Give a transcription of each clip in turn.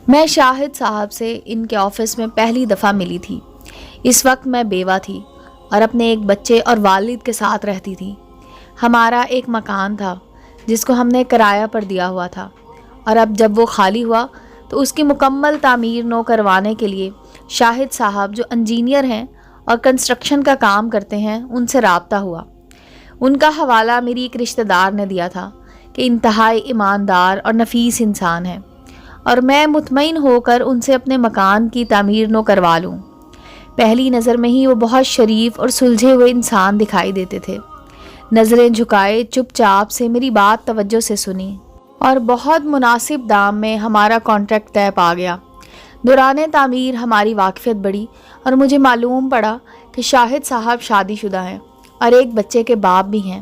میں شاہد صاحب سے ان کے آفس میں پہلی دفعہ ملی تھی۔ اس وقت میں بیوہ تھی اور اپنے ایک بچے اور والد کے ساتھ رہتی تھی۔ ہمارا ایک مکان تھا جس کو ہم نے کرایہ پر دیا ہوا تھا، اور اب جب وہ خالی ہوا تو اس کی مکمل تعمیر نو کروانے کے لیے شاہد صاحب جو انجینئر ہیں اور کنسٹرکشن کا کام کرتے ہیں ان سے رابطہ ہوا۔ ان کا حوالہ میری ایک رشتہ دار نے دیا تھا کہ انتہائی ایماندار اور نفیس انسان ہے، اور میں مطمئن ہو کر ان سے اپنے مکان کی تعمیر نو کروا لوں۔ پہلی نظر میں ہی وہ بہت شریف اور سلجھے ہوئے انسان دکھائی دیتے تھے۔ نظریں جھکائے چپ چاپ سے میری بات توجہ سے سنی اور بہت مناسب دام میں ہمارا کانٹریکٹ طے پا گیا۔ دوران تعمیر ہماری واقفیت بڑھی اور مجھے معلوم پڑا کہ شاہد صاحب شادی شدہ ہیں اور ایک بچے کے باپ بھی ہیں،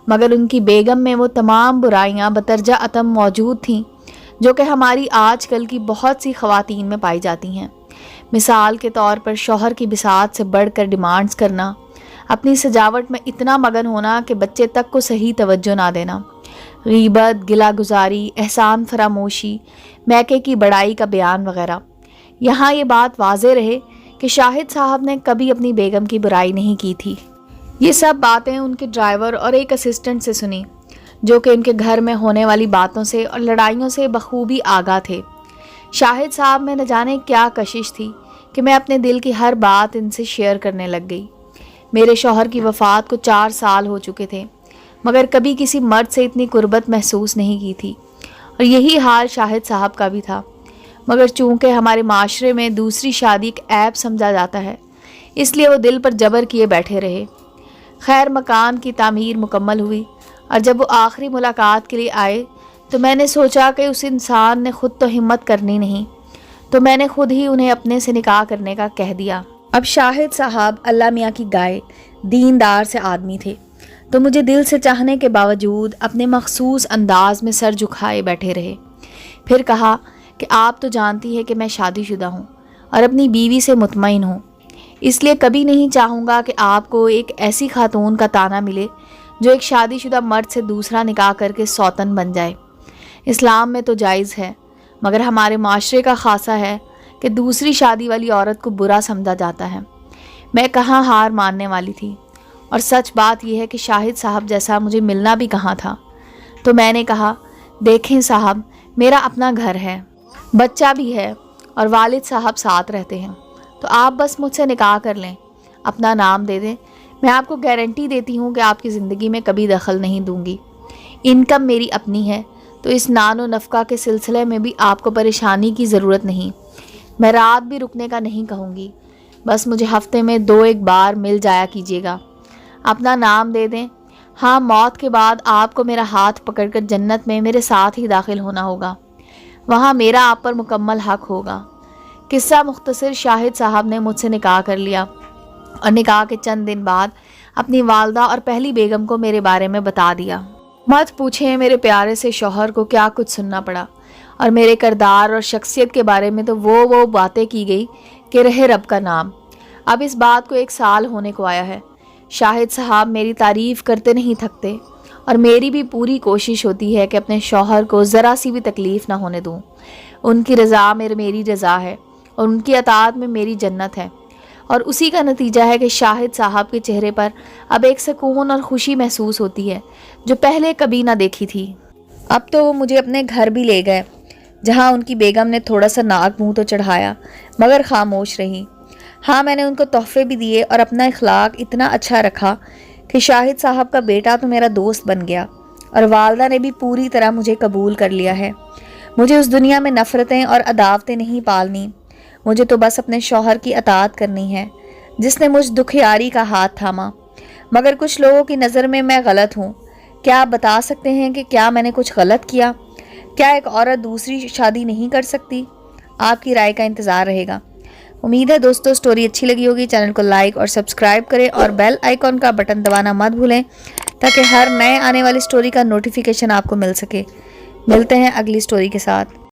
مگر ان کی بیگم میں وہ تمام برائیاں بترجہ اتم موجود تھیں جو کہ ہماری آج کل کی بہت سی خواتین میں پائی جاتی ہیں۔ مثال کے طور پر شوہر کی بساط سے بڑھ کر ڈیمانڈز کرنا، اپنی سجاوٹ میں اتنا مگن ہونا کہ بچے تک کو صحیح توجہ نہ دینا، غیبت، گلہ گزاری، احسان فراموشی، میکے کی بڑائی کا بیان وغیرہ۔ یہاں یہ بات واضح رہے کہ شاہد صاحب نے کبھی اپنی بیگم کی برائی نہیں کی تھی۔ یہ سب باتیں ان کے ڈرائیور اور ایک اسسٹنٹ سے سنی جو کہ ان کے گھر میں ہونے والی باتوں سے اور لڑائیوں سے بخوبی آگاہ تھے۔ شاہد صاحب میں نہ جانے کیا کشش تھی کہ میں اپنے دل کی ہر بات ان سے شیئر کرنے لگ گئی۔ میرے شوہر کی وفات کو 4 سال ہو چکے تھے، مگر کبھی کسی مرد سے اتنی قربت محسوس نہیں کی تھی، اور یہی حال شاہد صاحب کا بھی تھا۔ مگر چونکہ ہمارے معاشرے میں دوسری شادی ایک عیب سمجھا جاتا ہے، اس لیے وہ دل پر جبر کیے بیٹھے رہے۔ خیر مکان کی تعمیر مکمل ہوئی، اور جب وہ آخری ملاقات کے لیے آئے تو میں نے سوچا کہ اس انسان نے خود تو ہمت کرنی نہیں، تو میں نے خود ہی انہیں اپنے سے نکاح کرنے کا کہہ دیا۔ اب شاہد صاحب اللہ میاں کی گائے دیندار سے آدمی تھے، تو مجھے دل سے چاہنے کے باوجود اپنے مخصوص انداز میں سر جھکائے بیٹھے رہے۔ پھر کہا کہ آپ تو جانتی ہے کہ میں شادی شدہ ہوں اور اپنی بیوی سے مطمئن ہوں، اس لیے کبھی نہیں چاہوں گا کہ آپ کو ایک ایسی خاتون کا طعنہ ملے جو ایک شادی شدہ مرد سے دوسرا نکاح کر کے سوتن بن جائے۔ اسلام میں تو جائز ہے، مگر ہمارے معاشرے کا خاصہ ہے کہ دوسری شادی والی عورت کو برا سمجھا جاتا ہے۔ میں کہاں ہار ماننے والی تھی، اور سچ بات یہ ہے کہ شاہد صاحب جیسا مجھے ملنا بھی کہاں تھا۔ تو میں نے کہا، دیکھیں صاحب، میرا اپنا گھر ہے، بچہ بھی ہے، اور والد صاحب ساتھ رہتے ہیں، تو آپ بس مجھ سے نکاح کر لیں، اپنا نام دے دیں، میں آپ کو گارنٹی دیتی ہوں کہ آپ کی زندگی میں کبھی دخل نہیں دوں گی۔ انکم میری اپنی ہے، تو اس نان و نفقہ کے سلسلے میں بھی آپ کو پریشانی کی ضرورت نہیں۔ میں رات بھی رکنے کا نہیں کہوں گی، بس مجھے ہفتے میں 2-1 بار مل جایا کیجیے گا۔ اپنا نام دے دیں۔ ہاں، موت کے بعد آپ کو میرا ہاتھ پکڑ کر جنت میں میرے ساتھ ہی داخل ہونا ہوگا، وہاں میرا آپ پر مکمل حق ہوگا۔ قصہ مختصر، شاہد صاحب نے مجھ سے نکاح کر لیا، اور نکاح کے چند دن بعد اپنی والدہ اور پہلی بیگم کو میرے بارے میں بتا دیا۔ مت پوچھیں میرے پیارے سے شوہر کو کیا کچھ سننا پڑا، اور میرے کردار اور شخصیت کے بارے میں تو وہ باتیں کی گئی کہ رہے رب کا نام۔ اب اس بات کو 1 سال ہونے کو آیا ہے۔ شاہد صاحب میری تعریف کرتے نہیں تھکتے، اور میری بھی پوری کوشش ہوتی ہے کہ اپنے شوہر کو ذرا سی بھی تکلیف نہ ہونے دوں۔ ان کی رضا میری رضا ہے، اور ان کی اطاعت میں میری جنت ہے، اور اسی کا نتیجہ ہے کہ شاہد صاحب کے چہرے پر اب ایک سکون اور خوشی محسوس ہوتی ہے جو پہلے کبھی نہ دیکھی تھی۔ اب تو وہ مجھے اپنے گھر بھی لے گئے، جہاں ان کی بیگم نے تھوڑا سا ناک منہ تو چڑھایا، مگر خاموش رہی۔ ہاں، میں نے ان کو تحفے بھی دیے اور اپنا اخلاق اتنا اچھا رکھا کہ شاہد صاحب کا بیٹا تو میرا دوست بن گیا، اور والدہ نے بھی پوری طرح مجھے قبول کر لیا ہے۔ مجھے اس دنیا میں نفرتیں اور عداوتیں نہیں پالنی، مجھے تو بس اپنے شوہر کی اطاعت کرنی ہے جس نے مجھ دکھیاری کا ہاتھ تھاما۔ مگر کچھ لوگوں کی نظر میں غلط ہوں۔ کیا آپ بتا سکتے ہیں کہ کیا میں نے کچھ غلط کیا؟ کیا ایک عورت دوسری شادی نہیں کر سکتی؟ آپ کی رائے کا انتظار رہے گا۔ امید ہے دوستو سٹوری اچھی لگی ہوگی۔ چینل کو لائک اور سبسکرائب کریں، اور بیل آئیکن کا بٹن دبانا مت بھولیں تاکہ ہر نئے آنے والی سٹوری کا نوٹیفیکیشن آپ کو مل سکے۔ ملتے ہیں اگلی سٹوری کے ساتھ۔